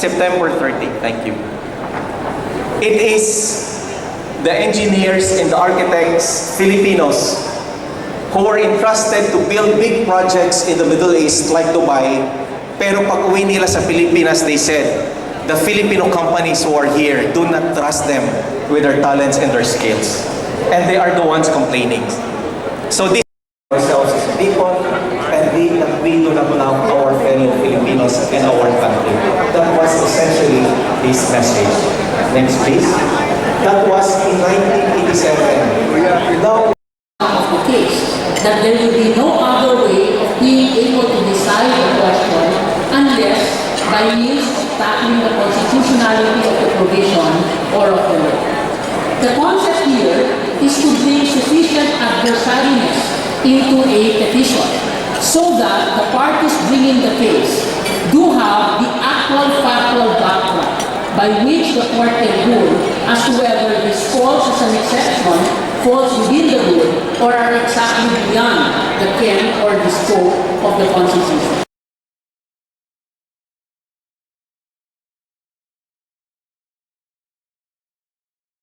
September 30. Thank you. It is the engineers and the architects, Filipinos, who were entrusted to build big projects in the Middle East like Dubai. Pero pag uwi nila sa Pilipinas, they said, the Filipino companies who are here, do not trust them with their talents and their skills. And they are the ones complaining. So this ourselves as a people, and we do not love our fellow Filipinos and our country. That was essentially his message. Next please. That was in 1987. Now, of the case, that there will be no other way of being able to decide the question unless by means of tackling the constitutionality of the provision or of the law. The concept here is to bring sufficient adversariness into a petition so that the parties bringing the case do have the actual factual background by which the court can rule as to whether this falls as an exception, falls within the rule, or are exactly beyond the ken or the scope of the Constitution.